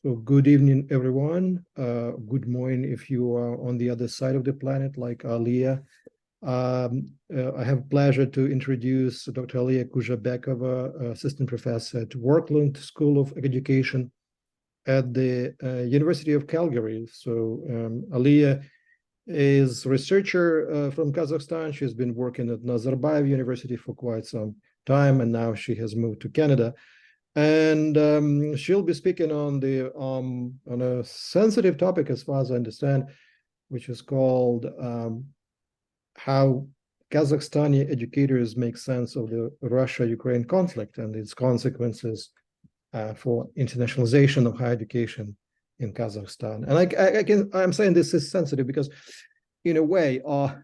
So good evening, everyone. Good morning if you are on the other side of the planet, like Aliya. I have pleasure to introduce Dr. Aliya Kuzhabekova, assistant professor at Worklund School of Education at the University of Calgary. So Aliya is a researcher from Kazakhstan. She's been working at Nazarbayev University for quite some time, and now she has moved to Canada. And she'll be speaking on a sensitive topic, as far as I understand, which is called how Kazakhstani educators make sense of the Russia-Ukraine conflict and its consequences for internationalization of higher education in Kazakhstan. And I'm saying this is sensitive because, in a way,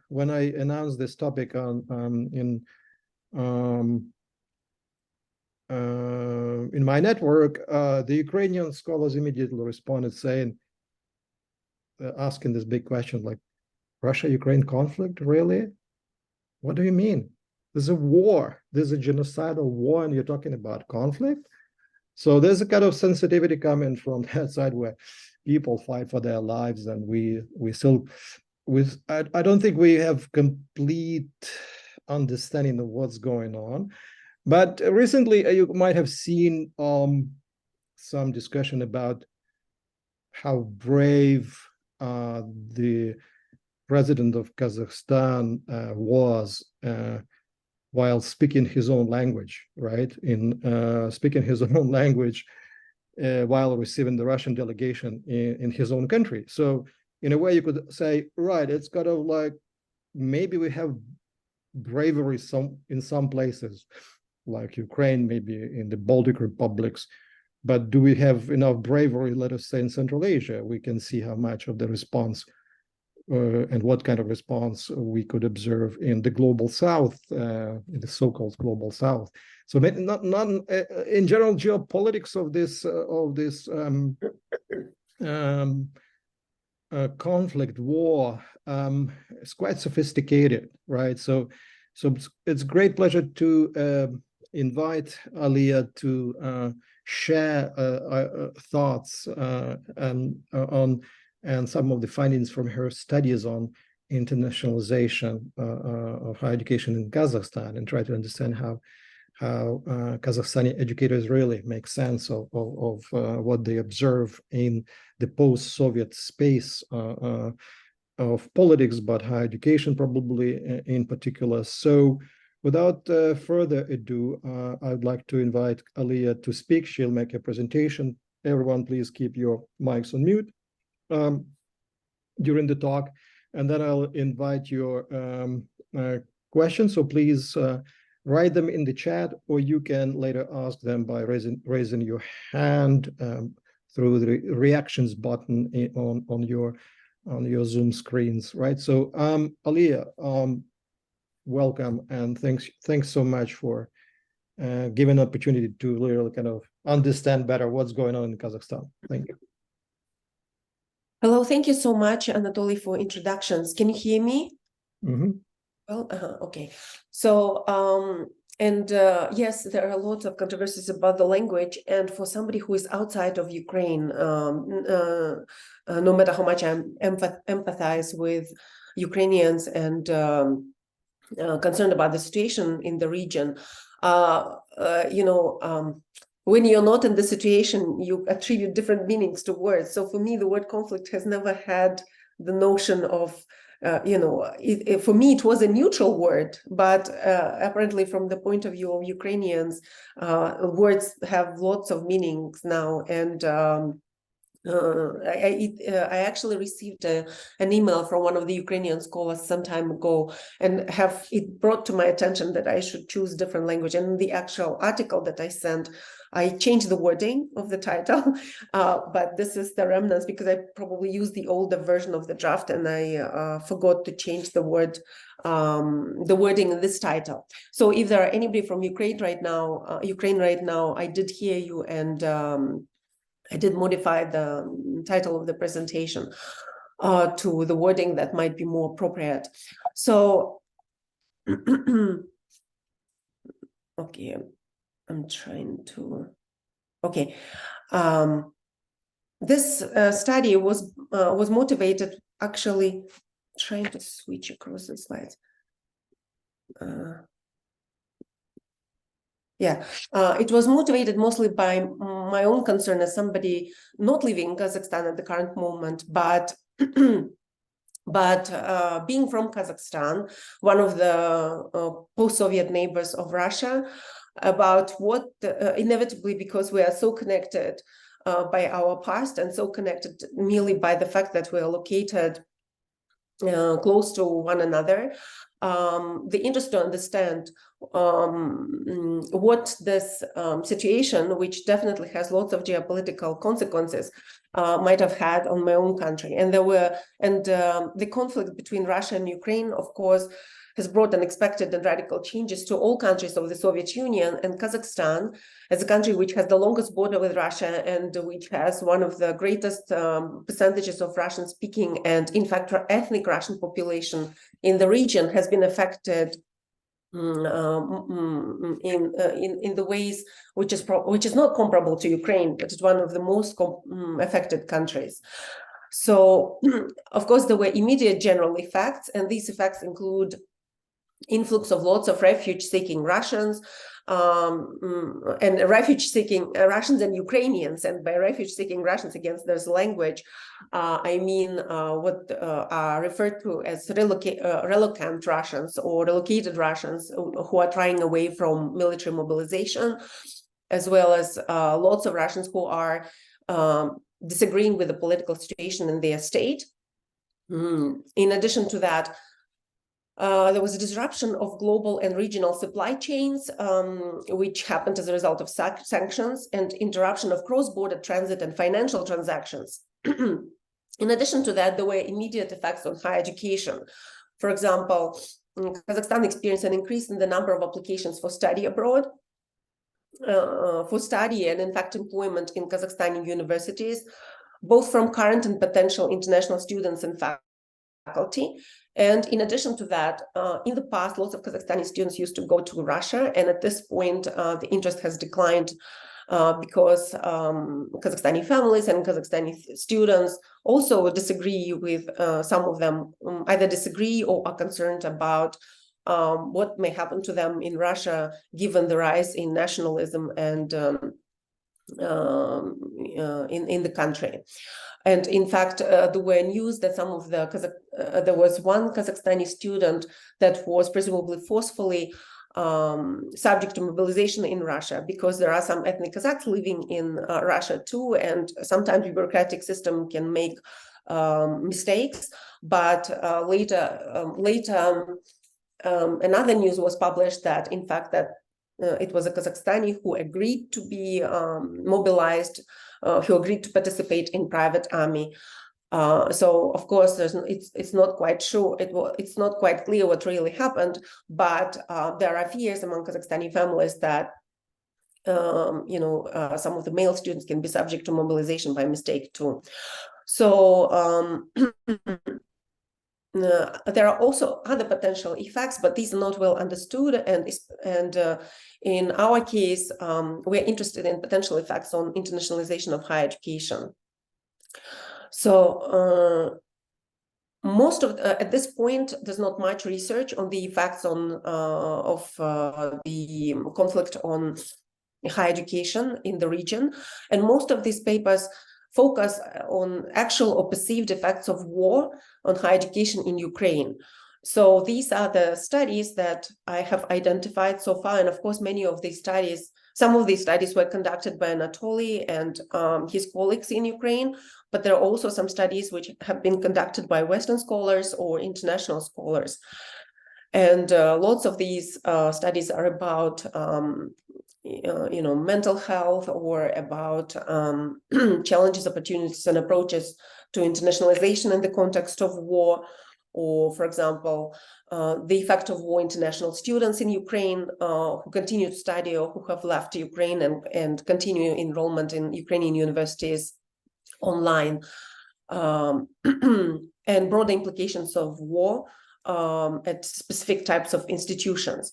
when I announced this topic in my network, the Ukrainian scholars immediately responded saying, asking this big question, like, Russia-Ukraine conflict, really? What do you mean? There's a war. There's a genocidal war, and you're talking about conflict? So there's a kind of sensitivity coming from that side where people fight for their lives, and I don't think we have complete understanding of what's going on. But recently, you might have seen some discussion about how brave the president of Kazakhstan was while speaking his own language, right? Speaking his own language while receiving the Russian delegation in his own country. So in a way, you could say, right, it's kind of like maybe we have bravery in some places, like Ukraine, maybe in the Baltic republics, but do we have enough bravery, let us say, in Central Asia? We can see how much of the response and what kind of response we could observe in the global South, in the so-called global South. So not in general, geopolitics of this conflict, war, is quite sophisticated, right? So it's great pleasure to invite Aliya to share thoughts and some of the findings from her studies on internationalization of higher education in Kazakhstan, and try to understand how Kazakhstani educators really make sense of what they observe in the post-Soviet space of politics, but higher education probably in particular. So without further ado, I'd like to invite Aliya to speak. She'll make a presentation. Everyone, please keep your mics on mute during the talk, and then I'll invite your questions. So please write them in the chat, or you can later ask them by raising your hand through the reactions button on your Zoom screens, right? So Aliya, welcome, and thanks so much for giving an opportunity to really kind of understand better what's going on in Kazakhstan. Thank you. Hello, thank you so much, Anatoly, for introductions. Can you hear me? Mm-hmm. Well, okay. So, yes, there are lots of controversies about the language, and for somebody who is outside of Ukraine, no matter how much I empathize with Ukrainians and concerned about the situation in the region, when you're not in the situation, you attribute different meanings to words. So for me, the word conflict has never had the notion of, for me, it was a neutral word, but apparently from the point of view of Ukrainians, words have lots of meanings now. And I actually received an email from one of the Ukrainian scholars some time ago, and it brought to my attention that I should choose different language. And in the actual article that I sent, I changed the wording of the title, but this is the remnants because I probably used the older version of the draft, and I forgot to change the wording in this title. So if there are anybody from Ukraine right now, I did hear you, and I did modify the title of the presentation to the wording that might be more appropriate. So, okay, I'm trying to, okay. this study was motivated, actually, trying to switch across the slides. It was motivated mostly by my own concern as somebody not living in Kazakhstan at the current moment, but being from Kazakhstan, one of the post-Soviet neighbors of Russia, about what inevitably, because we are so connected by our past and so connected merely by the fact that we are located close to one another, the interest to understand what this situation, which definitely has lots of geopolitical consequences, might have had on my own country. And the conflict between Russia and Ukraine, of course, has brought unexpected and radical changes to all countries of the Soviet Union, and Kazakhstan, as a country which has the longest border with Russia and which has one of the greatest percentages of Russian-speaking and, in fact, ethnic Russian population in the region, has been affected in the ways which is not comparable to Ukraine, but it's one of the most affected countries. So, of course, there were immediate general effects, and these effects include influx of lots of refuge-seeking Russians, and refuge-seeking Russians and Ukrainians. And by refuge-seeking Russians, against this language, I mean what are referred to as relocant Russians or relocated Russians who are trying away from military mobilization, as well as lots of Russians who are disagreeing with the political situation in their state. In addition to that, there was a disruption of global and regional supply chains, which happened as a result of sanctions, and interruption of cross-border transit and financial transactions. In addition to that, there were immediate effects on higher education. For example, Kazakhstan experienced an increase in the number of applications for study abroad, for study and, in fact, employment in Kazakhstani universities, both from current and potential international students and faculty. And in addition to that, in the past, lots of Kazakhstani students used to go to Russia, and at this point, the interest has declined because Kazakhstani families and Kazakhstani students also disagree with, some of them either disagree or are concerned about what may happen to them in Russia, given the rise in nationalism and in the country. And in fact, there were news that some of the there was one Kazakhstani student that was presumably forcefully subject to mobilization in Russia, because there are some ethnic Kazakhs living in Russia too, and sometimes the bureaucratic system can make mistakes. But later, another news was published that, in fact, that it was a Kazakhstani who agreed to be mobilized, who agreed to participate in private army. So, of course, it's not quite sure. It's not quite clear what really happened, but there are fears among Kazakhstani families that some of the male students can be subject to mobilization by mistake too. So. There are also other potential effects, but these are not well understood. And in our case, we're interested in potential effects on internationalization of higher education. So most of at this point, there's not much research on the effects on of the conflict on higher education in the region, and most of these papers focus on actual or perceived effects of war on higher education in Ukraine. So these are the studies that I have identified so far. And of course, some of these studies were conducted by Anatoly and his colleagues in Ukraine, but there are also some studies which have been conducted by Western scholars or international scholars. And lots of these studies are about mental health, or about challenges, opportunities, and approaches to internationalization in the context of war, or, for example, the effect of war on international students in Ukraine who continue to study or who have left Ukraine and continue enrollment in Ukrainian universities online, and broader implications of war at specific types of institutions.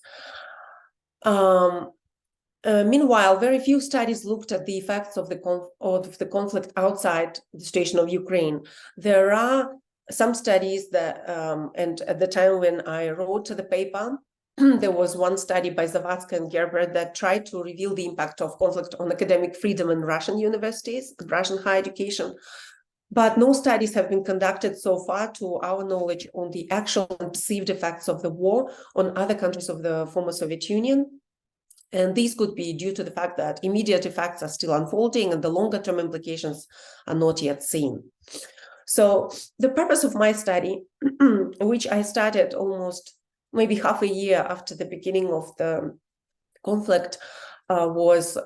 Meanwhile, very few studies looked at the effects of the conflict outside the situation of Ukraine. There are some studies that, and at the time when I wrote the paper, there was one study by Zavadskaya and Gerber that tried to reveal the impact of conflict on academic freedom in Russian universities, Russian higher education. But no studies have been conducted so far, to our knowledge, on the actual and perceived effects of the war on other countries of the former Soviet Union. And these could be due to the fact that immediate effects are still unfolding and the longer-term implications are not yet seen. So the purpose of my study, which I started almost maybe half a year after the beginning of the conflict, was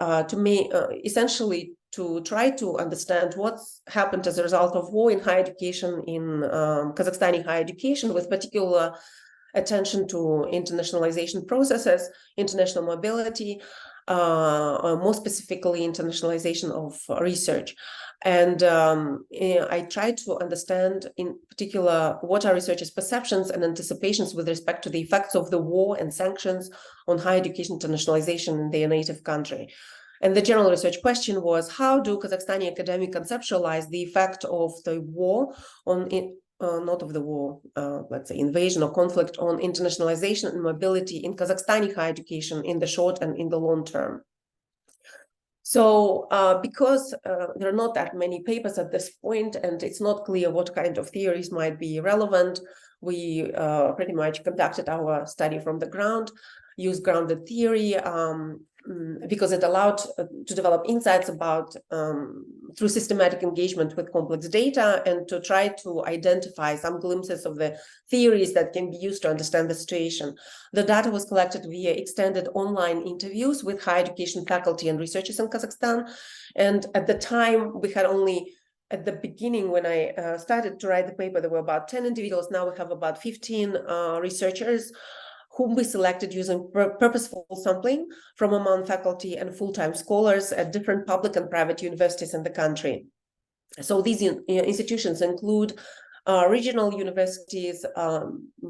essentially to try to understand what's happened as a result of war in higher education, in Kazakhstani higher education, with particular attention to internationalization processes, international mobility, more specifically internationalization of research. And I tried to understand in particular what are researchers' perceptions and anticipations with respect to the effects of the war and sanctions on higher education internationalization in their native country. And the general research question was, how do Kazakhstani academic conceptualize the effect of the war on not of the war, let's say invasion or conflict, on internationalization and mobility in Kazakhstani higher education in the short and in the long term. So because there are not that many papers at this point, and it's not clear what kind of theories might be relevant, we pretty much conducted our study from the ground, used grounded theory, because it allowed to develop insights about through systematic engagement with complex data, and to try to identify some glimpses of the theories that can be used to understand the situation. The data was collected via extended online interviews with higher education faculty and researchers in Kazakhstan. And at the time, we had only, at the beginning, when I started to write the paper, there were about 10 individuals. Now we have about 15 researchers whom we selected using purposeful sampling from among faculty and full-time scholars at different public and private universities in the country. So these institutions include regional universities,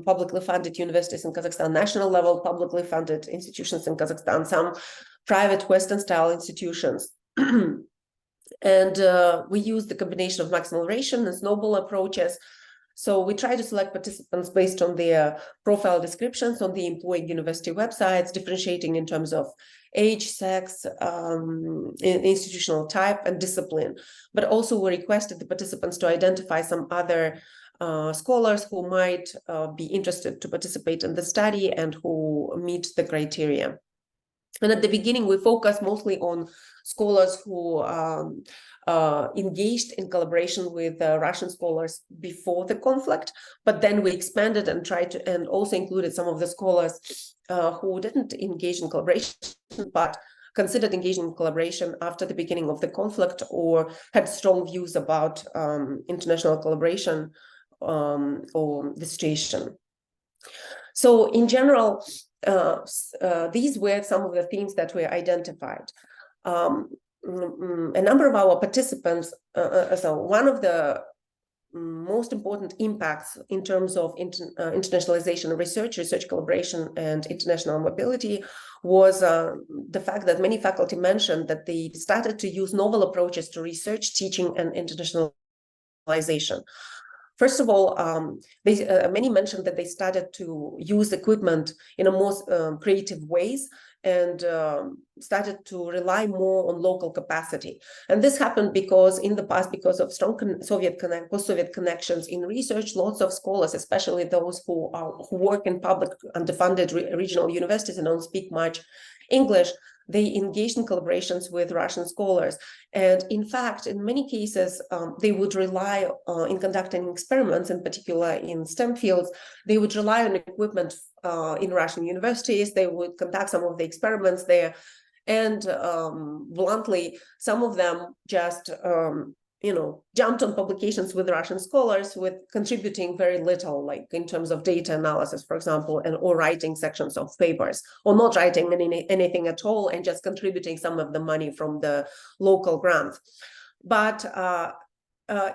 publicly funded universities in Kazakhstan, national level publicly funded institutions in Kazakhstan, some private Western-style institutions. And we use the combination of maximal and snowball approaches. So we try to select participants based on their profile descriptions on the employing university websites, differentiating in terms of age, sex, institutional type, and discipline. But also we requested the participants to identify some other scholars who might be interested to participate in the study and who meet the criteria. And at the beginning, we focused mostly on scholars who engaged in collaboration with Russian scholars before the conflict, but then we expanded and tried to, and also included some of the scholars who didn't engage in collaboration, but considered engaging in collaboration after the beginning of the conflict, or had strong views about international collaboration or the situation. So in general, these were some of the themes that were identified. A number of our participants, so one of the most important impacts in terms of internationalization research collaboration, and international mobility was the fact that many faculty mentioned that they started to use novel approaches to research, teaching, and internationalization. First of all, many mentioned that they started to use equipment in a more creative ways, and started to rely more on local capacity. And this happened because in the past, because of strong post-Soviet connections in research, lots of scholars, especially those who work in public underfunded regional universities and don't speak much English, they engaged in collaborations with Russian scholars. And in fact, in many cases, they would rely in conducting experiments, in particular in STEM fields, they would rely on equipment in Russian universities. They would conduct some of the experiments there. And bluntly, some of them just jumped on publications with Russian scholars, with contributing very little, like in terms of data analysis, for example, or writing sections of papers, or not writing anything at all, and just contributing some of the money from the local grants. But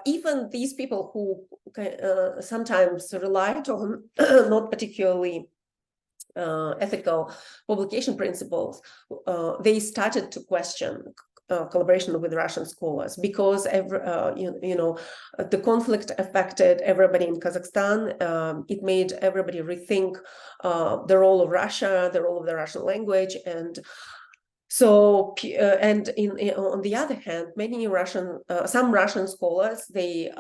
even these people who sometimes relied on not particularly ethical publication principles, they started to question collaboration with Russian scholars, because the conflict affected everybody in Kazakhstan. It made everybody rethink the role of Russia, the role of the Russian language, and so, on the other hand, some Russian scholars, they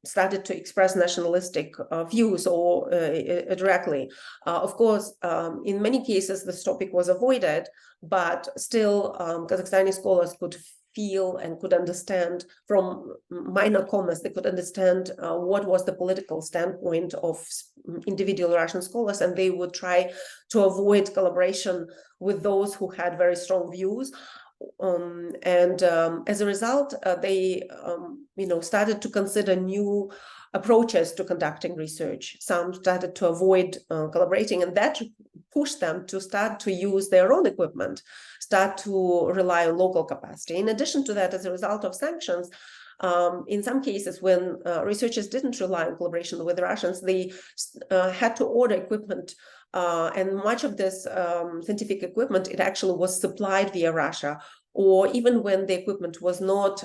started to express nationalistic views or directly. Of course, in many cases, this topic was avoided, but still, Kazakhstani scholars could feel and could understand from minor comments, they could understand what was the political standpoint of individual Russian scholars, and they would try to avoid collaboration with those who had very strong views. As a result, they started to consider new approaches to conducting research. Some started to avoid collaborating, and that pushed them to start to use their own equipment, start to rely on local capacity. In addition to that, as a result of sanctions, in some cases, when researchers didn't rely on collaboration with the Russians, they had to order equipment, and much of this scientific equipment, it actually was supplied via Russia. Or even when the equipment was not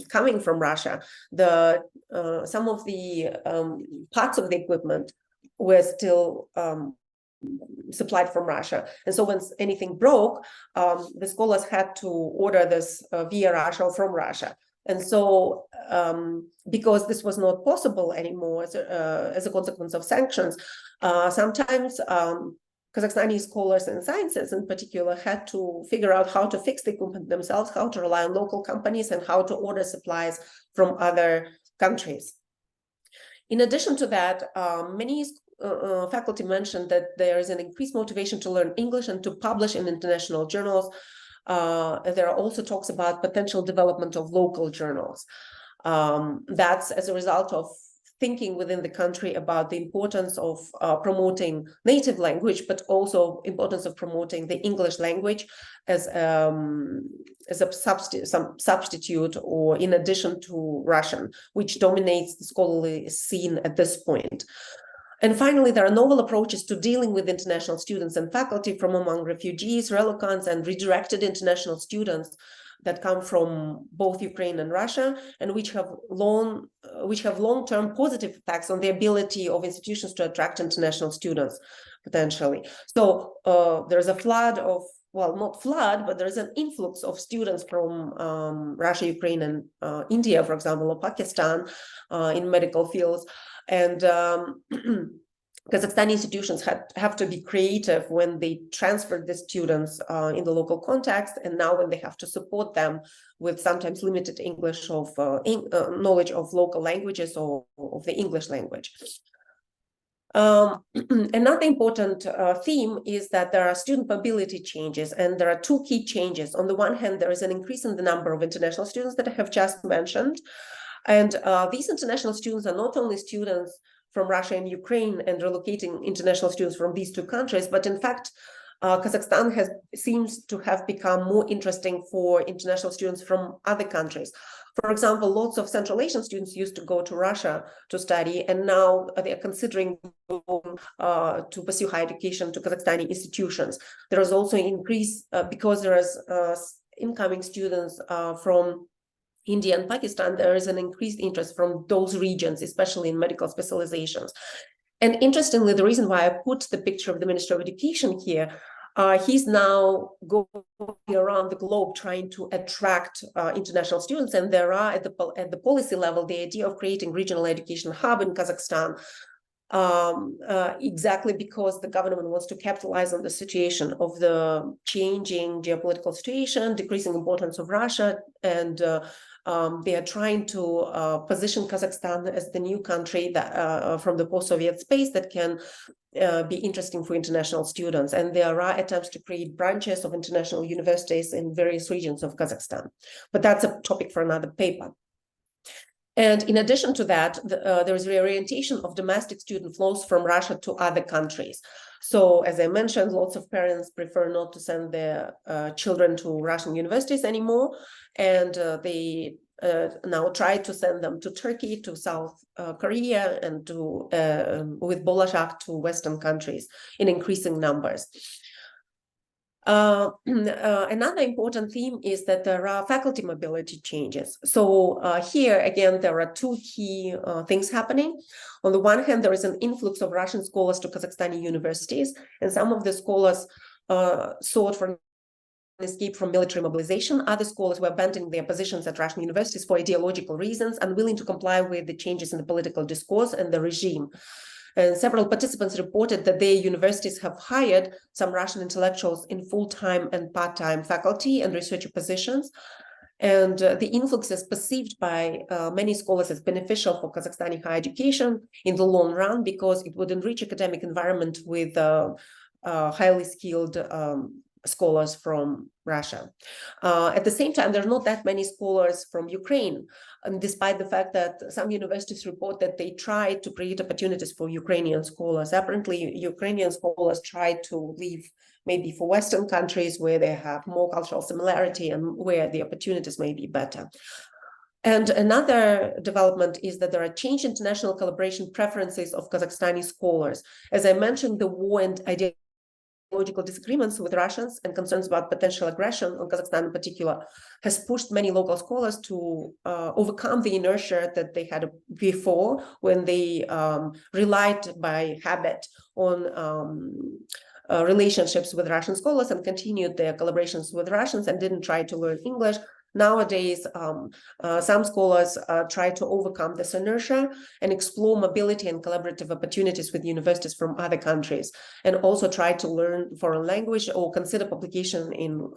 coming from Russia, some of the parts of the equipment were still supplied from Russia. And so when anything broke, the scholars had to order this via Russia or from Russia. And so, because this was not possible anymore as a consequence of sanctions, sometimes Kazakhstani scholars and scientists in particular had to figure out how to fix the equipment themselves, how to rely on local companies, and how to order supplies from other countries. In addition to that, many faculty mentioned that there is an increased motivation to learn English and to publish in international journals. There are also talks about potential development of local journals. That's as a result of thinking within the country about the importance of promoting native language, but also importance of promoting the English language as a substitute or in addition to Russian, which dominates the scholarly scene at this point. And finally, there are novel approaches to dealing with international students and faculty from among refugees, relocants, and redirected international students that come from both Ukraine and Russia, and which have long-term positive effects on the ability of institutions to attract international students, potentially. So there's a flood of, well, not flood, but there's an influx of students from Russia, Ukraine, and India, for example, or Pakistan in medical fields. And Kazakhstani institutions have to be creative when they transfer the students in the local context, and now when they have to support them with sometimes limited English knowledge of local languages or of the English language. Another important theme is that there are student mobility changes, and there are two key changes. On the one hand, there is an increase in the number of international students that I have just mentioned, and these international students are not only students from Russia and Ukraine and relocating international students from these two countries, but in fact, Kazakhstan seems to have become more interesting for international students from other countries. For example, lots of Central Asian students used to go to Russia to study, and now they are considering to pursue higher education to Kazakhstani institutions. There is also an increase because there is incoming students from India and Pakistan. There is an increased interest from those regions, especially in medical specializations. And interestingly, the reason why I put the picture of the Minister of Education here, he's now going around the globe trying to attract international students. And there are at the policy level, the idea of creating regional education hub in Kazakhstan, exactly because the government wants to capitalize on the situation of the changing geopolitical situation, decreasing importance of Russia, and they are trying to position Kazakhstan as the new country that from the post-Soviet space that can be interesting for international students. And there are attempts to create branches of international universities in various regions of Kazakhstan. But that's a topic for another paper. And in addition to that, there is reorientation of domestic student flows from Russia to other countries. So, as I mentioned, lots of parents prefer not to send their children to Russian universities anymore, and they now try to send them to Turkey, to South Korea, and to with Bolashak to Western countries in increasing numbers. Another important theme is that there are faculty mobility changes. So here, again, there are two key things happening. On the one hand, there is an influx of Russian scholars to Kazakhstani universities, and some of the scholars sought for escape from military mobilization. Other scholars were abandoning their positions at Russian universities for ideological reasons, unwilling to comply with the changes in the political discourse and the regime. And several participants reported that their universities have hired some Russian intellectuals in full-time and part-time faculty and research positions. And the influx is perceived by many scholars as beneficial for Kazakhstani higher education in the long run, because it would enrich academic environment with highly skilled scholars from Russia. At the same time, there are not that many scholars from Ukraine, and despite the fact that some universities report that they try to create opportunities for Ukrainian scholars. Apparently, Ukrainian scholars try to leave maybe for Western countries where they have more cultural similarity and where the opportunities may be better. And another development is that there are changed international collaboration preferences of Kazakhstani scholars. As I mentioned, the war and ideological disagreements with Russians and concerns about potential aggression on Kazakhstan in particular has pushed many local scholars to overcome the inertia that they had before, when they relied by habit on relationships with Russian scholars and continued their collaborations with Russians and didn't try to learn English. Nowadays, some scholars try to overcome this inertia and explore mobility and collaborative opportunities with universities from other countries, and also try to learn foreign language or consider publication in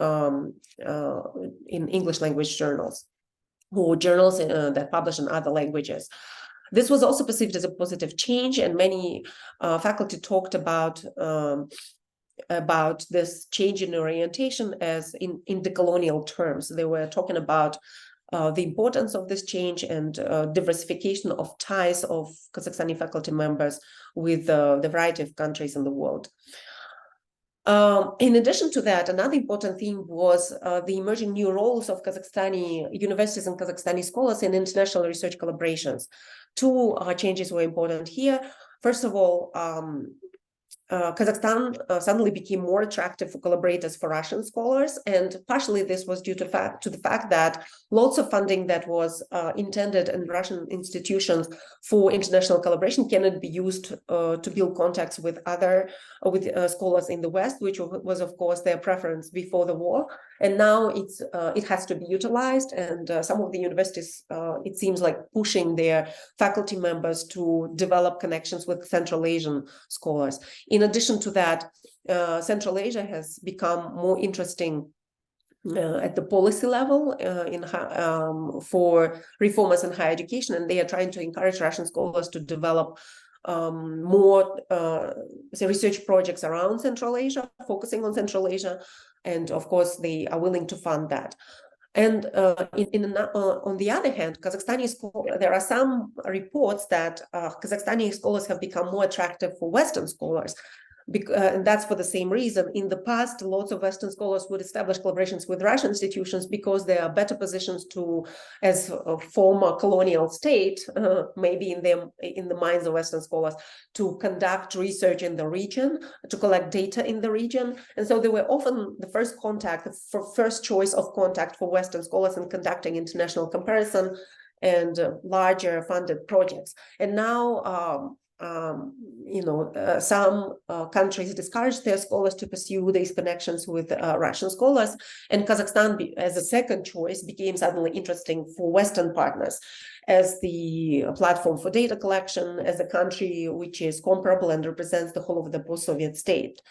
English language journals or journals that publish in other languages. This was also perceived as a positive change, and many faculty talked about this change in orientation as in decolonial terms. They were talking about the importance of this change and diversification of ties of Kazakhstani faculty members with the variety of countries in the world. In addition to that, another important theme was the emerging new roles of Kazakhstani universities and Kazakhstani scholars in international research collaborations. Two changes were important here. First of all, Kazakhstan suddenly became more attractive for collaborators for Russian scholars, and partially this was due to the fact that lots of funding that was intended in Russian institutions for international collaboration cannot be used to build contacts with other scholars in the West, which was of course their preference before the war, and now it has to be utilized. And some of the universities, it seems like, pushing their faculty members to develop connections with Central Asian scholars. In addition to that, Central Asia has become more interesting at the policy level for reformers in higher education, and they are trying to encourage Russian scholars to develop more research projects around Central Asia, focusing on Central Asia, and of course they are willing to fund that. And on the other hand, Kazakhstani scholars, there are some reports that Kazakhstani scholars have become more attractive for Western scholars. And that's for the same reason. In the past, lots of Western scholars would establish collaborations with Russian institutions because they are better positions to, as a former colonial state, maybe in the minds of Western scholars, to conduct research in the region, to collect data in the region. And so they were often the first choice of contact for Western scholars in conducting international comparison and larger funded projects. And now, some countries discourage their scholars to pursue these connections with Russian scholars, and Kazakhstan, as a second choice, became suddenly interesting for Western partners as the platform for data collection, as a country which is comparable and represents the whole of the post-Soviet state.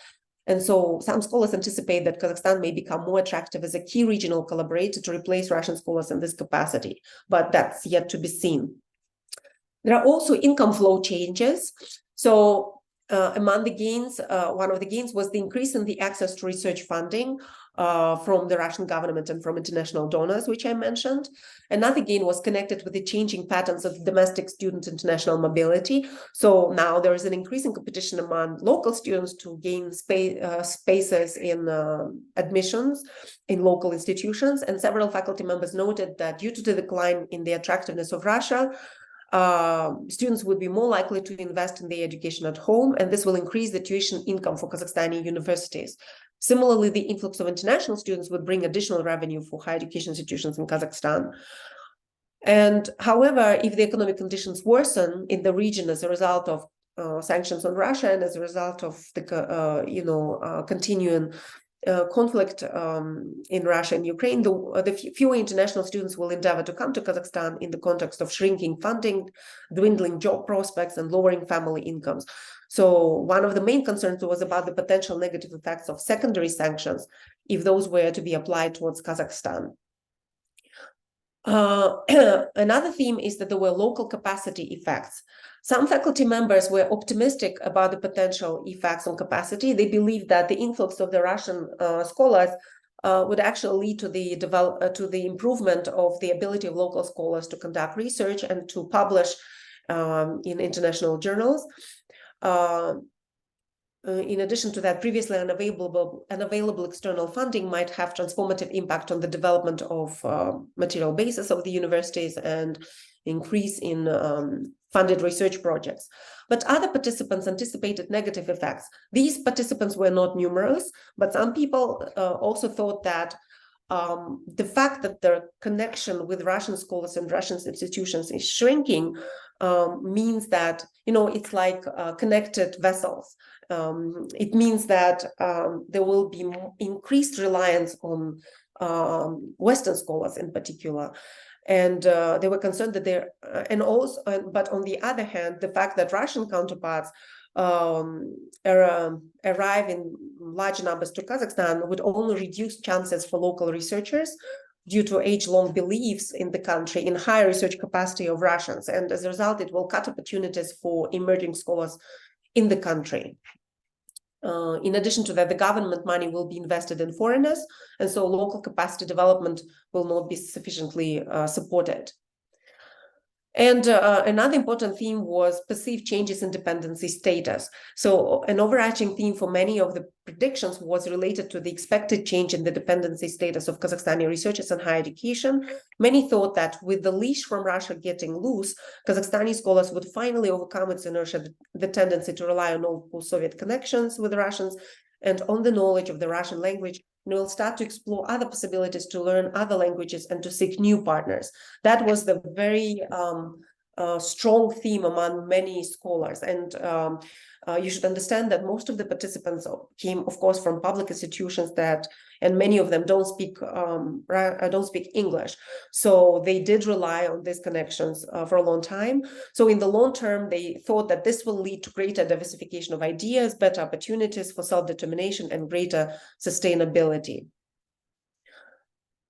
And so some scholars anticipate that Kazakhstan may become more attractive as a key regional collaborator to replace Russian scholars in this capacity, but that's yet to be seen. There are also income flow changes. So among the gains, one of the gains was the increase in the access to research funding. from the Russian government and from international donors, which I mentioned. Another gain was connected with the changing patterns of domestic student international mobility. So now there is an increasing competition among local students to gain spaces in admissions in local institutions. And several faculty members noted that due to the decline in the attractiveness of Russia, students would be more likely to invest in their education at home, and this will increase the tuition income for Kazakhstani universities. Similarly, the influx of international students would bring additional revenue for higher education institutions in Kazakhstan. And however, if the economic conditions worsen in the region as a result of sanctions on Russia and as a result of the continuing conflict in Russia and Ukraine, the fewer international students will endeavor to come to Kazakhstan in the context of shrinking funding, dwindling job prospects, and lowering family incomes. So one of the main concerns was about the potential negative effects of secondary sanctions if those were to be applied towards Kazakhstan. Another theme is that there were local capacity effects. Some faculty members were optimistic about the potential effects on capacity. They believed that the influx of the Russian scholars would actually lead to the improvement of the ability of local scholars to conduct research and to publish in international journals. In addition to that, previously unavailable external funding might have transformative impact on the development of material basis of the universities and increase in funded research projects. But other participants anticipated negative effects. These participants were not numerous, but some people also thought that the fact that the connection with Russian scholars and Russian institutions is shrinking means that, it's like connected vessels. It means that there will be increased reliance on Western scholars in particular. And they were concerned that but on the other hand, the fact that Russian counterparts arrive in large numbers to Kazakhstan would only reduce chances for local researchers due to age-long beliefs in the country in high research capacity of Russians. And as a result, it will cut opportunities for emerging scholars in the country. In addition to that, the government money will be invested in foreigners, and so local capacity development will not be sufficiently supported. And another important theme was perceived changes in dependency status. So an overarching theme for many of the predictions was related to the expected change in the dependency status of Kazakhstani researchers in higher education. Many thought that with the leash from Russia getting loose, Kazakhstani scholars would finally overcome its inertia, the tendency to rely on old post-Soviet connections with the Russians and on the knowledge of the Russian language, and will start to explore other possibilities to learn other languages and to seek new partners. That was the very strong theme among many scholars. And you should understand that most of the participants came, of course, from public institutions and many of them don't speak English. So they did rely on these connections for a long time. So in the long term, they thought that this will lead to greater diversification of ideas, better opportunities for self-determination, and greater sustainability.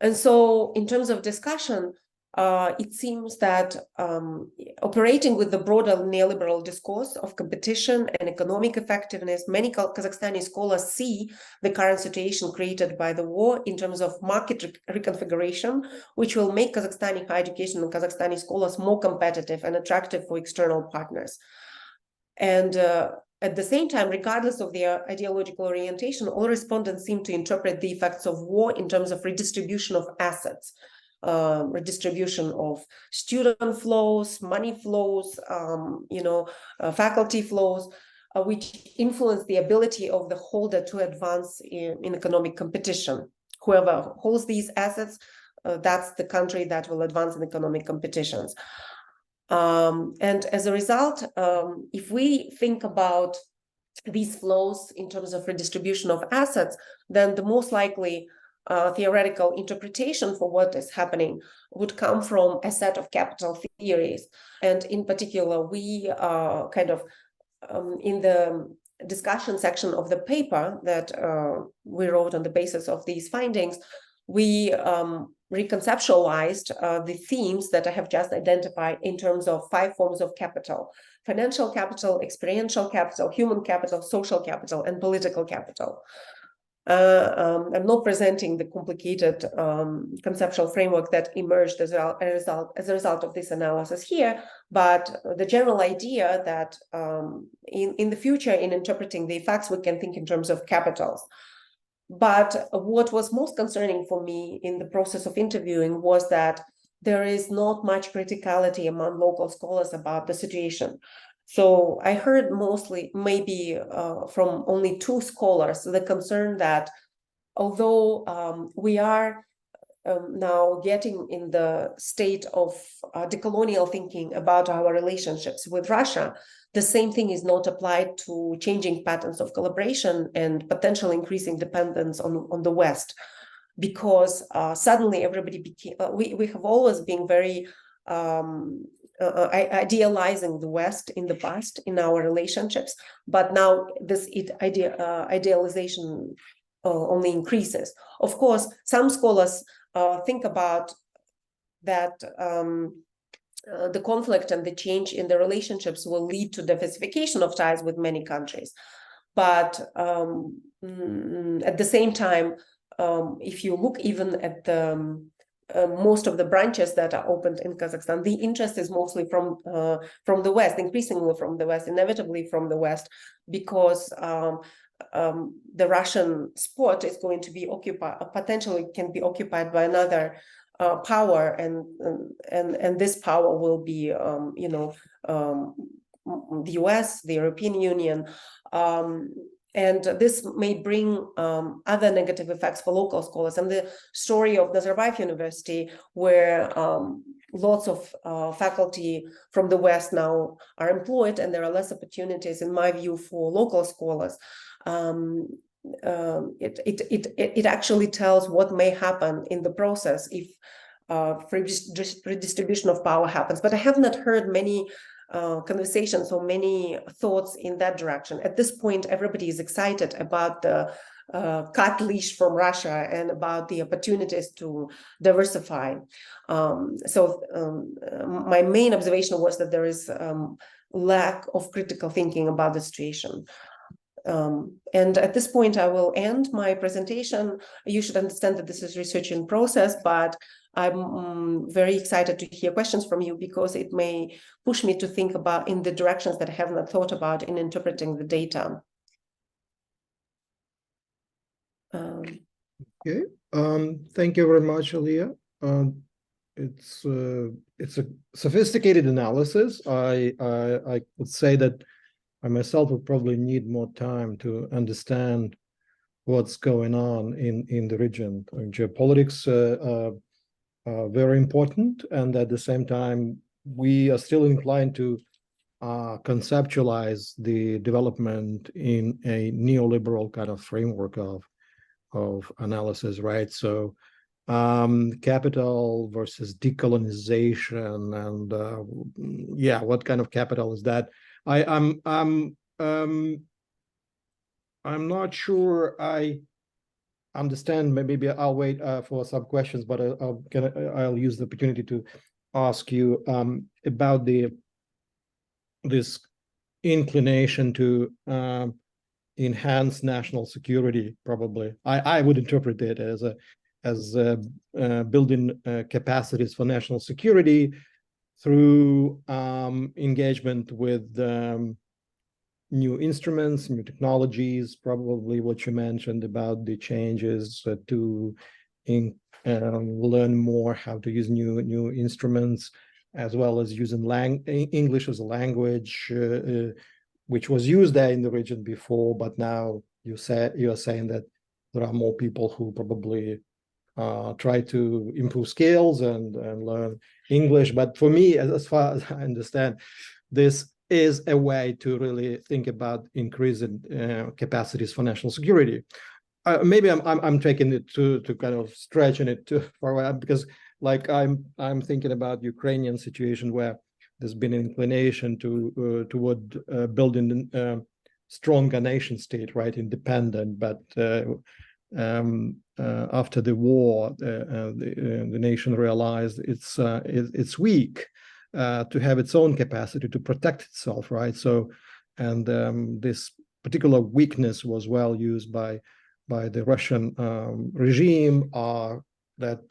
And so in terms of discussion, it seems that operating with the broader neoliberal discourse of competition and economic effectiveness, many Kazakhstani scholars see the current situation created by the war in terms of market reconfiguration, which will make Kazakhstani higher education and Kazakhstani scholars more competitive and attractive for external partners. And at the same time, regardless of their ideological orientation, all respondents seem to interpret the effects of war in terms of redistribution of assets, redistribution of student flows, money flows, faculty flows, which influence the ability of the holder to advance in economic competition. Whoever holds these assets, that's the country that will advance in economic competitions. And as a result, if we think about these flows in terms of redistribution of assets, then the most likely theoretical interpretation for what is happening would come from a set of capital theories. And in particular, we in the discussion section of the paper that we wrote on the basis of these findings, we reconceptualized the themes that I have just identified in terms of 5 forms of capital: financial capital, experiential capital, human capital, social capital, and political capital. I'm not presenting the complicated conceptual framework that emerged as a result of this analysis here, but the general idea that in the future, in interpreting the effects, we can think in terms of capitals. But what was most concerning for me in the process of interviewing was that there is not much criticality among local scholars about the situation. So I heard mostly, maybe from only 2 scholars, the concern that although we are now getting in the state of decolonial thinking about our relationships with Russia, the same thing is not applied to changing patterns of collaboration and potential increasing dependence on the West, because suddenly everybody became, we have always been very idealizing the West in the past in our relationships, but now this idealization only increases. Of course, some scholars think about that the conflict and the change in the relationships will lead to diversification of ties with many countries. But at the same time, if you look even at the most of the branches that are opened in Kazakhstan, the interest is mostly from the West, increasingly from the West, inevitably from the West, because the Russian spot is going to be occupied, potentially can be occupied by another power, and this power will be, the US, the European Union, and this may bring other negative effects for local scholars. And the story of Nazarbayev University, where lots of faculty from the West now are employed, and there are less opportunities, in my view, for local scholars. It actually tells what may happen in the process if redistribution of power happens. But I have not heard many conversations or many thoughts in that direction. At this point, everybody is excited about the cut leash from Russia and about the opportunities to diversify. My main observation was that there is lack of critical thinking about the situation. And at this point, I will end my presentation. You should understand that this is research in process, but I'm very excited to hear questions from you, because it may push me to think about in the directions that I have not thought about in interpreting the data. Okay, thank you very much, Aliya. It's a sophisticated analysis. I would say that I myself would probably need more time to understand what's going on in the region. Geopolitics are very important, and at the same time, we are still inclined to conceptualize the development in a neoliberal kind of framework of analysis, right? So capital versus decolonization, and what kind of capital is that? I'm not sure I understand. Maybe I'll wait for some questions, but I'll use the opportunity to ask you about this inclination to enhance national security. Probably, I would interpret it as building capacities for national security through engagement with new instruments, new technologies, probably what you mentioned about the changes to learn more how to use new instruments, as well as using English as a language, which was used there in the region before, but now you are saying that there are more people who probably try to improve skills and learn English. But for me, as far as I understand, this is a way to really think about increasing capacities for national security. Maybe I'm taking it to kind of stretching it too far, because like I'm thinking about Ukrainian situation where there's been an inclination toward building a stronger nation state, right, independent, but after the war, the nation realized it's weak to have its own capacity to protect itself, right? So, and this particular weakness was well used by by the Russian regime that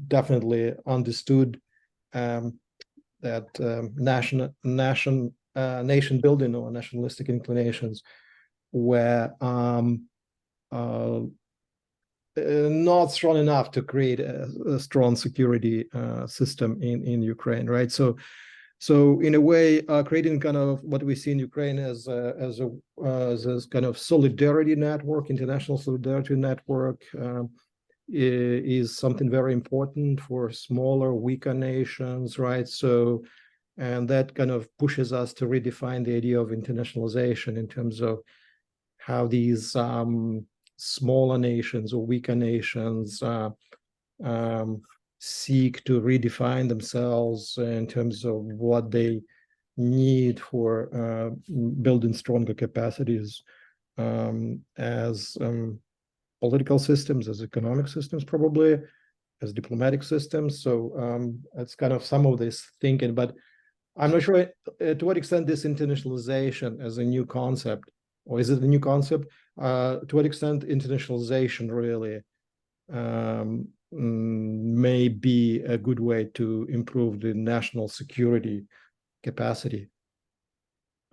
definitely understood that nation building or nationalistic inclinations were not strong enough to create a strong security system in Ukraine, right? So in a way, creating kind of what we see in Ukraine as a kind of solidarity network, international solidarity network, is something very important for smaller, weaker nations, right? So, and that kind of pushes us to redefine the idea of internationalization in terms of how these smaller nations or weaker nations seek to redefine themselves in terms of what they need for building stronger capacities as political systems, as economic systems, probably as diplomatic systems. So it's kind of some of this thinking, but I'm not sure to what extent this internationalization as a new concept, or is it a new concept? To what extent internationalization really may be a good way to improve the national security capacity?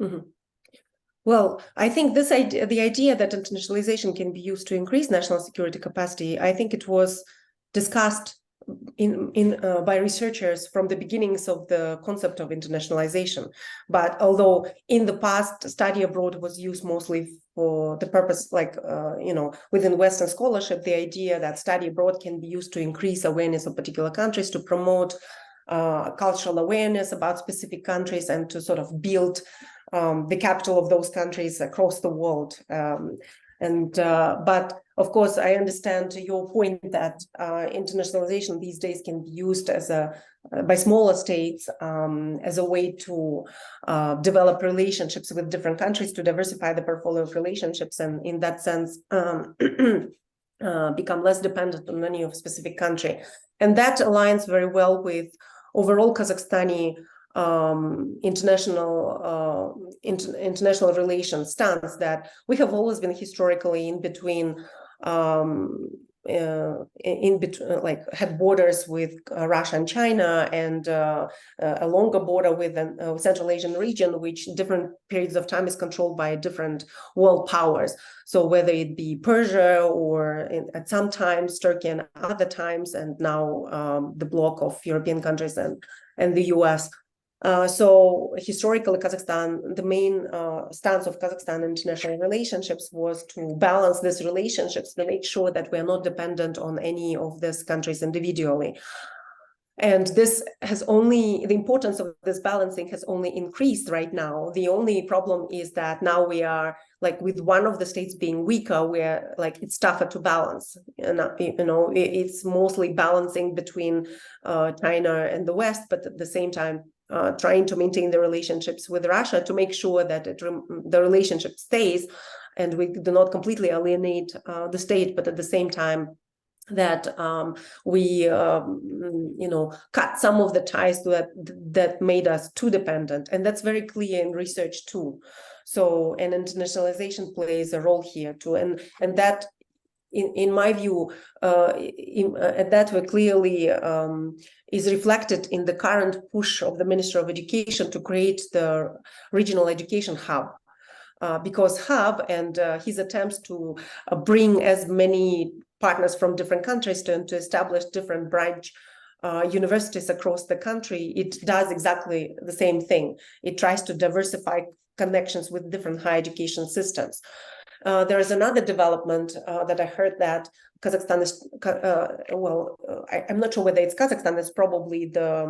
Mm-hmm. Well, I think this idea, the idea that internationalization can be used to increase national security capacity, I think it was discussed by researchers from the beginnings of the concept of internationalization. But although in the past, study abroad was used mostly for the purpose, like, within Western scholarship, the idea that study abroad can be used to increase awareness of particular countries, to promote cultural awareness about specific countries, and to sort of build the capital of those countries across the world. But of course, I understand your point that internationalization these days can be used as by smaller states as a way to develop relationships with different countries, to diversify the portfolio of relationships, and in that sense become less dependent on any of specific country. And that aligns very well with overall Kazakhstani international relations stance, that we have always been historically in between, like had borders with Russia and China, and a longer border with the Central Asian region, which different periods of time is controlled by different world powers. So whether it be Persia, or at some times Turkey, and other times, and now the bloc of European countries and the US. So historically, Kazakhstan, the main stance of Kazakhstan in international relationships was to balance these relationships, to make sure that we are not dependent on any of these countries individually. And this has only, the importance of this balancing has only increased right now. The only problem is that now we are, like, with one of the states being weaker, we're like, it's tougher to balance. And, it's mostly balancing between China and the West, but at the same time, trying to maintain the relationships with Russia to make sure that the relationship stays, and we do not completely alienate the state, but at the same time that we cut some of the ties that made us too dependent. And that's very clear in research too. So, and internationalization plays a role here too, and that in my view, that way clearly is reflected in the current push of the Minister of Education to create the regional education hub. Because hub and his attempts to bring as many partners from different countries to establish different branch universities across the country, it does exactly the same thing. It tries to diversify connections with different higher education systems. There is another development that I heard, that Kazakhstan is, I'm not sure whether it's Kazakhstan, it's probably the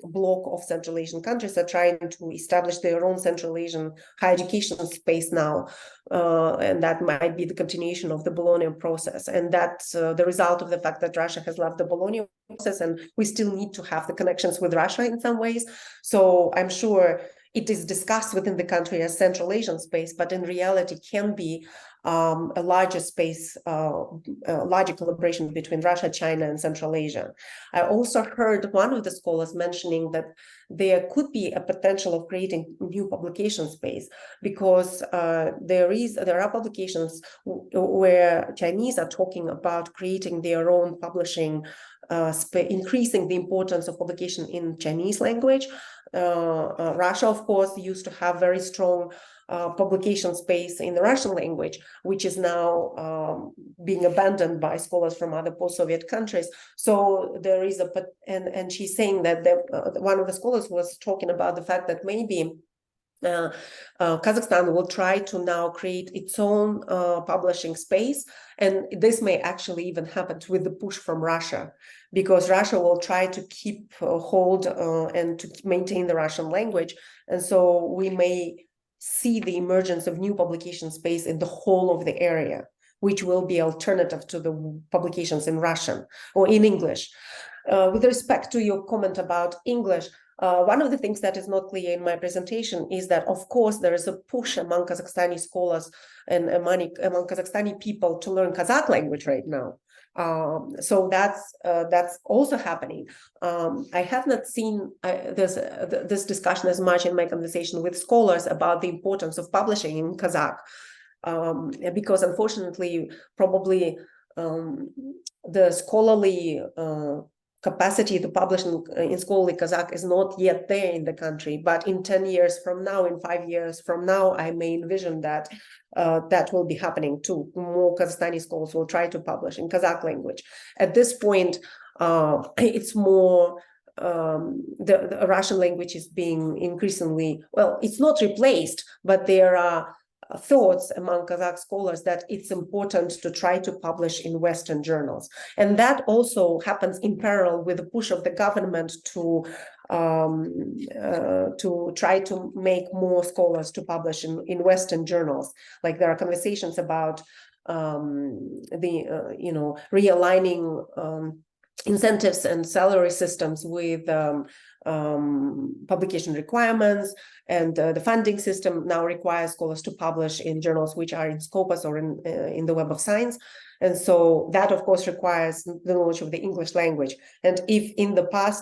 bloc of Central Asian countries are trying to establish their own Central Asian higher education space now. And that might be the continuation of the Bologna process. And that's the result of the fact that Russia has left the Bologna process, and we still need to have the connections with Russia in some ways. So I'm sure it is discussed within the country as Central Asian space, but in reality can be a larger space, larger collaboration between Russia, China, and Central Asia. I also heard one of the scholars mentioning that there could be a potential of creating new publication space, because there are publications where Chinese are talking about creating their own publishing, increasing the importance of publication in Chinese language. Russia, of course, used to have very strong publication space in the Russian language, which is now being abandoned by scholars from other post-Soviet countries. So there is and she's saying that one of the scholars was talking about the fact that maybe Kazakhstan will try to now create its own publishing space, and this may actually even happen with the push from Russia, because Russia will try to keep hold and to maintain the Russian language, and so we may see the emergence of new publication space in the whole of the area, which will be alternative to the publications in Russian or in English. With respect to your comment about English, one of the things that is not clear in my presentation is that, of course, there is a push among Kazakhstani scholars and among Kazakhstani people to learn Kazakh language right now. So that's also happening. I have not seen this discussion as much in my conversation with scholars about the importance of publishing in Kazakh, because unfortunately, probably the scholarly capacity to publish in scholarly Kazakh is not yet there in the country, but in 10 years from now, in 5 years from now, I may envision that that will be happening too. More Kazakhstani scholars will try to publish in Kazakh language. At this point, it's more the Russian language is being increasingly, well, it's not replaced, but there are thoughts among Kazakh scholars that it's important to try to publish in Western journals. And that also happens in parallel with the push of the government to try to make more scholars to publish in Western journals. Like there are conversations about realigning incentives and salary systems with publication requirements, and the funding system now requires scholars to publish in journals which are in Scopus or in the Web of Science. And so that, of course, requires the knowledge of the English language. And if in the past,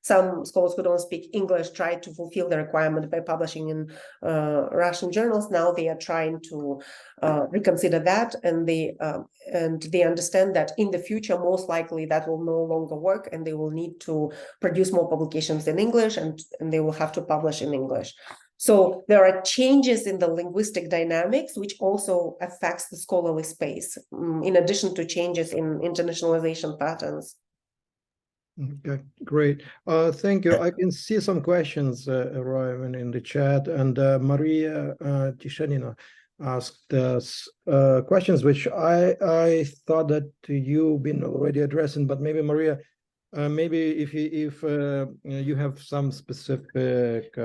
some scholars who don't speak English tried to fulfill the requirement by publishing in Russian journals, now they are trying to reconsider that, and they understand that in the future, most likely that will no longer work, and they will need to produce more publications in English, and they will have to publish in English. So there are changes in the linguistic dynamics, which also affects the scholarly space, in addition to changes in internationalization patterns. Okay, great. Thank you. I can see some questions arriving in the chat, and Maria Tishanina asked us questions which I thought that you've been already addressing, but maybe Maria, maybe if you have some specific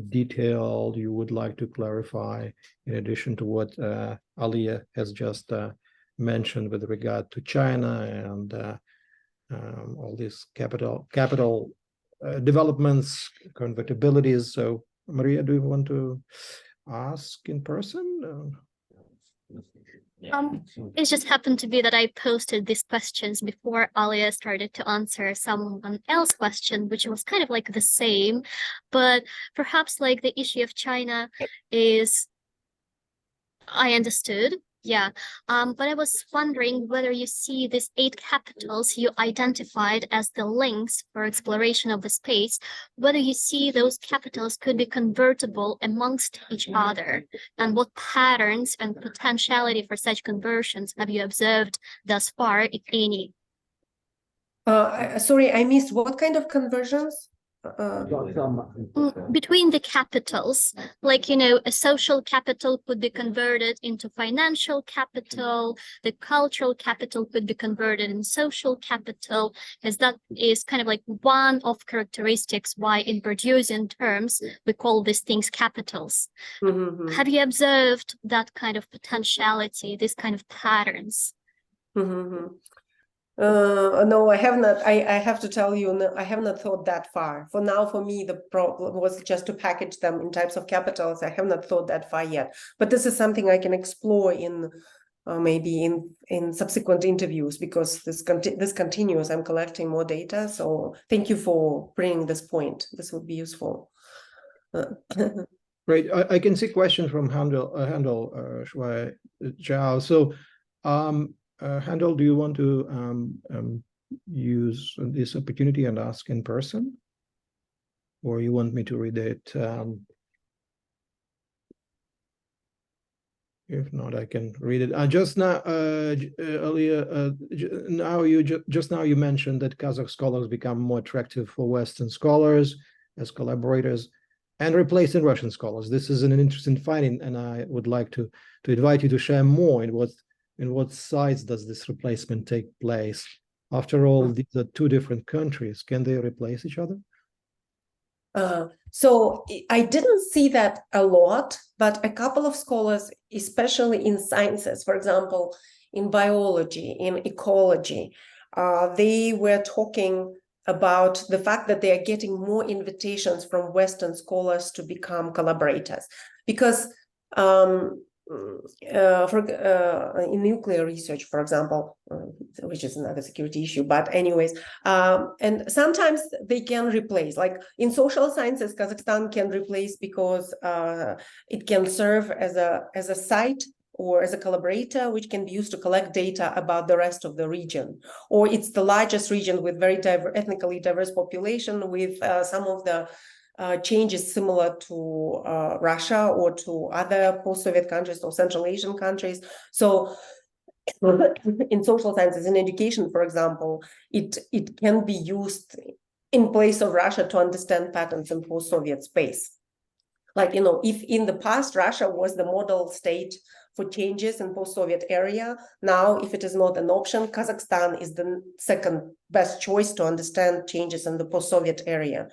detail you would like to clarify in addition to what Aliya has just mentioned with regard to China and all these capital developments, convertibilities. So Maria, do you want to ask in person? It just happened to be that I posted these questions before Aliya started to answer someone else's question, which was kind of like the same, but perhaps like the issue of China is, I understood. Yeah, but I was wondering whether you see these 8 capitals you identified as the links for exploration of the space, whether you see those capitals could be convertible amongst each other, and what patterns and potentiality for such conversions have you observed thus far, if any? Sorry, I missed what kind of conversions? Between the capitals, like, a social capital could be converted into financial capital, the cultural capital could be converted in social capital, as that is kind of like one of characteristics why in Bordeusian terms we call these things capitals. Mm-hmm. Have you observed that kind of potentiality, this kind of patterns? Mm-hmm. No, I have not. I have to tell you, no, I have not thought that far. For now, for me, the problem was just to package them in types of capitals. I have not thought that far yet. But this is something I can explore in maybe in subsequent interviews, because this continues. I'm collecting more data. So thank you for bringing this point. This would be useful. Great. I can see questions from Handel Shui Zhao. So, Handel, do you want to use this opportunity and ask in person, or you want me to read it? If not, I can read it. Just now, Aliya, just now you mentioned that Kazakh scholars become more attractive for Western scholars as collaborators and replacing Russian scholars. This is an interesting finding, and I would like to invite you to share more in what sides does this replacement take place. After all, these are two different countries. Can they replace each other? So I didn't see that a lot, but a couple of scholars, especially in sciences, for example, in biology, in ecology, they were talking about the fact that they are getting more invitations from Western scholars to become collaborators, because in nuclear research, for example, which is another security issue, but anyways, and sometimes they can replace, like in social sciences, Kazakhstan can replace because it can serve as a site or as a collaborator, which can be used to collect data about the rest of the region. Or it's the largest region with very ethnically diverse population, with some of the changes similar to Russia or to other post-Soviet countries or Central Asian countries. So in social sciences, in education, for example, it can be used in place of Russia to understand patterns in post-Soviet space. Like, if in the past Russia was the model state for changes in post-Soviet area, now if it is not an option, Kazakhstan is the second best choice to understand changes in the post-Soviet area.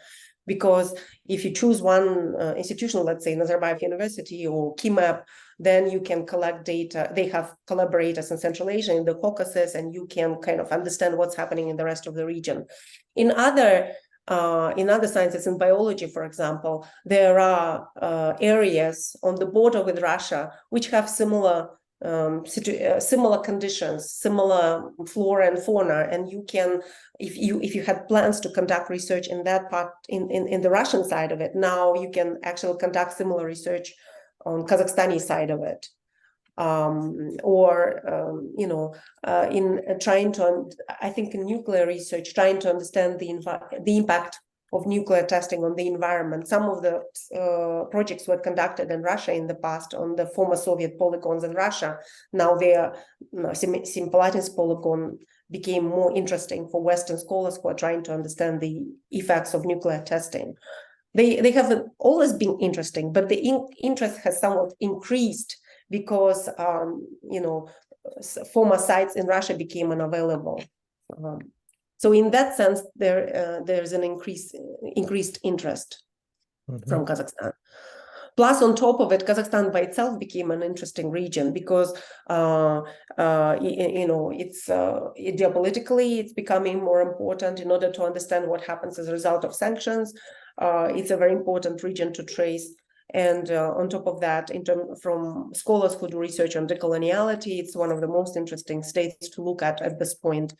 Because if you choose one institution, let's say Nazarbayev University or KIMAP, then you can collect data. They have collaborators in Central Asia, in the Caucasus, and you can kind of understand what's happening in the rest of the region. In other sciences, in biology, for example, there are areas on the border with Russia which have similar conditions, similar flora and fauna, and you can, if you had plans to conduct research in that part, in the Russian side of it, now you can actually conduct similar research on Kazakhstani side of it. In trying to, I think in nuclear research, trying to understand the impact of nuclear testing on the environment. Some of the projects were conducted in Russia in the past on the former Soviet polygons in Russia. Now Semipalatinsk polygon became more interesting for Western scholars who are trying to understand the effects of nuclear testing. They have always been interesting, but the interest has somewhat increased because former sites in Russia became unavailable. So in that sense, there's an increased interest from Kazakhstan. Plus, on top of it, Kazakhstan by itself became an interesting region because, it's geopolitically, it's becoming more important in order to understand what happens as a result of sanctions. It's a very important region to trace. And on top of that, from scholars who do research on decoloniality, it's one of the most interesting states to look at this point,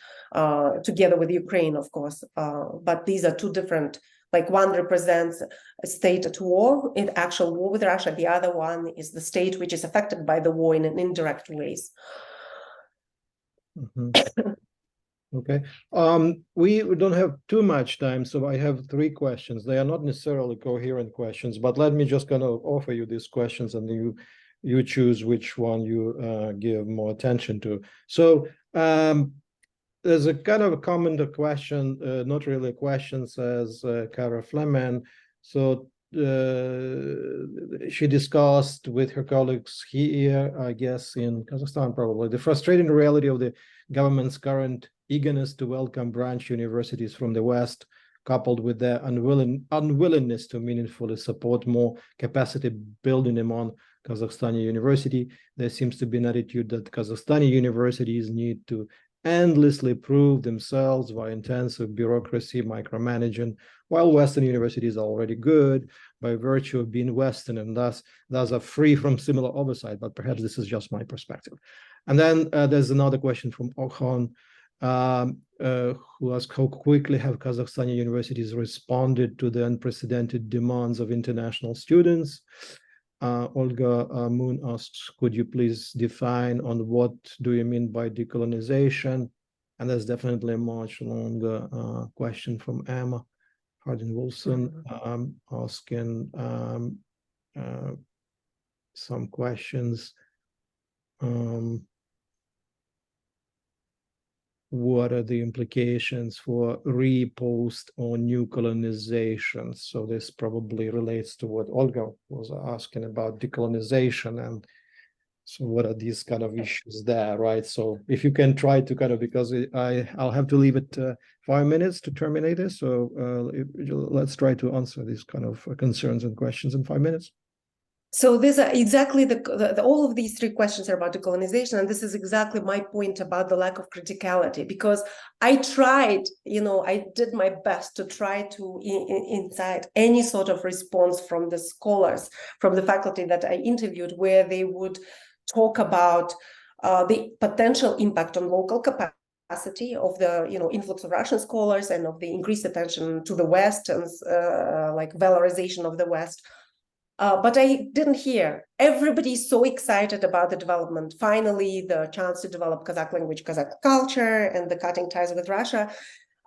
together with Ukraine, of course. But these are two different, like one represents a state at war, in actual war with Russia. The other one is the state which is affected by the war in an indirect ways. Okay. We don't have too much time, so I have 3 questions. They are not necessarily coherent questions, but let me just kind of offer you these questions, and you choose which one you give more attention to. So there's a kind of a comment, a question, not really a question, says Kara Flemen. So she discussed with her colleagues here, I guess in Kazakhstan probably, the frustrating reality of the government's current eagerness to welcome branch universities from the West, coupled with their unwillingness to meaningfully support more capacity building among Kazakhstani university. There seems to be an attitude that Kazakhstani universities need to endlessly prove themselves via intensive bureaucracy, micromanaging, while Western universities are already good by virtue of being Western and thus are free from similar oversight. But perhaps this is just my perspective. And then there's another question from Okhan, who asked, how quickly have Kazakhstani universities responded to the unprecedented demands of international students? Olga Moon asks, could you please define on what do you mean by decolonization? And there's definitely a much longer question from Emma Hardin-Wilson asking some questions. What are the implications for repost or new colonization? So this probably relates to what Olga was asking about decolonization, and so what are these kind of issues there, right? So if you can try to kind of, because I'll have to leave it 5 minutes to terminate this, so let's try to answer these kind of concerns and questions in 5 minutes. So these are exactly all of these three questions are about decolonization, and this is exactly my point about the lack of criticality, because I tried, I did my best to try to incite any sort of response from the scholars, from the faculty that I interviewed, where they would talk about the potential impact on local capacity of the influx of Russian scholars and of the increased attention to the West and like valorization of the West. But I didn't hear. Everybody's so excited about the development. Finally, the chance to develop Kazakh language, Kazakh culture, and the cutting ties with Russia,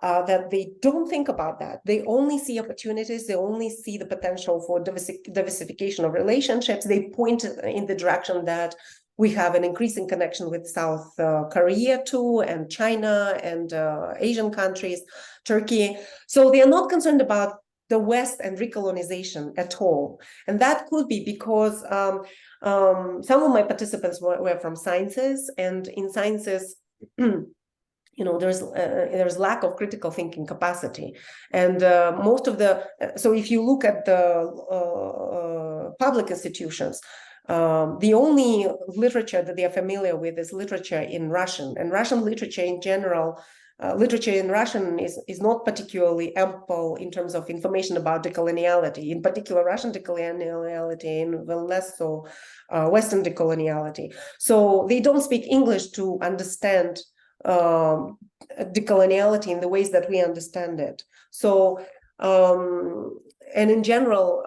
that they don't think about that. They only see opportunities. They only see the potential for diversification of relationships. They point in the direction that we have an increasing connection with South Korea too, and China, and Asian countries, Turkey. So they are not concerned about the West and recolonization at all. And that could be because some of my participants were from sciences, and in sciences, there's lack of critical thinking capacity. And most of so if you look at the public institutions, the only literature that they are familiar with is literature in Russian, and Russian literature in general. Literature in Russian is not particularly ample in terms of information about decoloniality, in particular Russian decoloniality, and well, less so Western decoloniality. So they don't speak English to understand decoloniality in the ways that we understand it. So, and in general,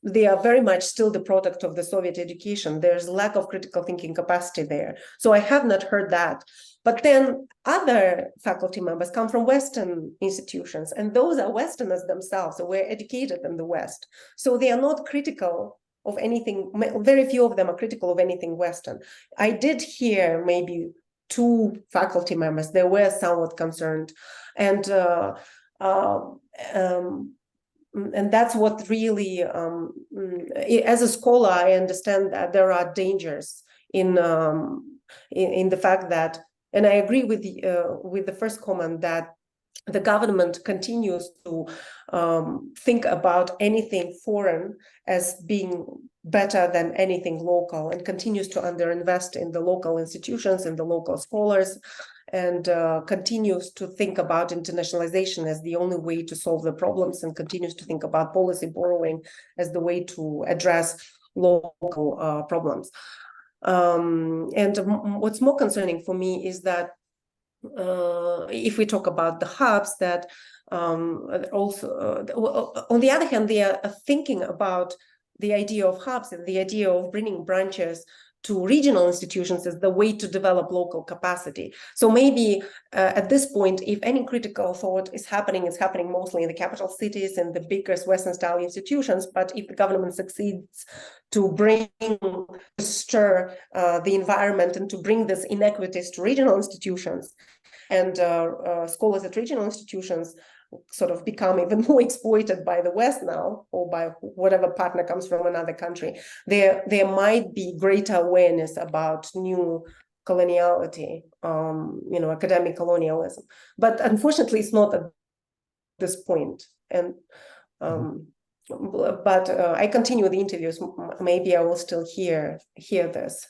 they are very much still the product of the Soviet education. There's lack of critical thinking capacity there. So I have not heard that. But then other faculty members come from Western institutions, and those are Westerners themselves, so we're educated in the West. So they are not critical of anything. Very few of them are critical of anything Western. I did hear maybe 2 faculty members, they were somewhat concerned. And that's what really, as a scholar, I understand that there are dangers in the fact that, and I agree with the first comment, that the government continues to think about anything foreign as being better than anything local, and continues to underinvest in the local institutions and the local scholars, and continues to think about internationalization as the only way to solve the problems, and continues to think about policy borrowing as the way to address local problems. And what's more concerning for me is that if we talk about the hubs, that also, on the other hand, they are thinking about the idea of hubs and the idea of bringing branches to regional institutions as the way to develop local capacity. So maybe at this point, if any critical thought is happening, it's happening mostly in the capital cities and the biggest Western-style institutions. But if the government succeeds to stir the environment and to bring these inequities to regional institutions, and scholars at regional institutions sort of become even more exploited by the West now, or by whatever partner comes from another country, there might be greater awareness about new coloniality, academic colonialism. But unfortunately, it's not at this point. And but I continue the interviews. Maybe I will still hear this.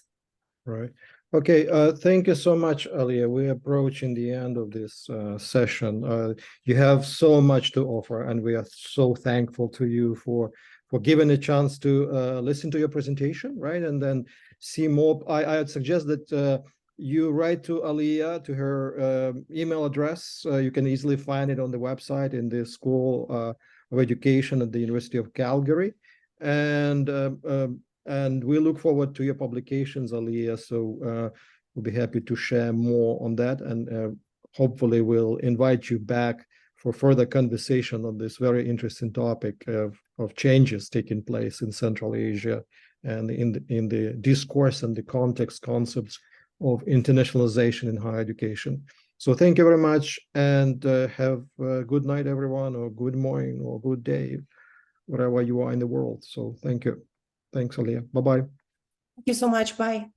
Right. Okay, thank you so much, Aliya. We're approaching the end of this session. You have so much to offer, and we are so thankful to you for giving a chance to listen to your presentation, right? And then see more. I'd suggest that you write to Aliya, to her email address. You can easily find it on the website in the School of Education at the University of Calgary. And we look forward to your publications, Aliya. So we'll be happy to share more on that. And hopefully we'll invite you back for further conversation on this very interesting topic of changes taking place in Central Asia and in the discourse and the context concepts of internationalization in higher education. So thank you very much, and have a good night, everyone, or good morning, or good day, wherever you are in the world. So thank you. Thanks, Aliya. Bye-bye. Thank you so much. Bye.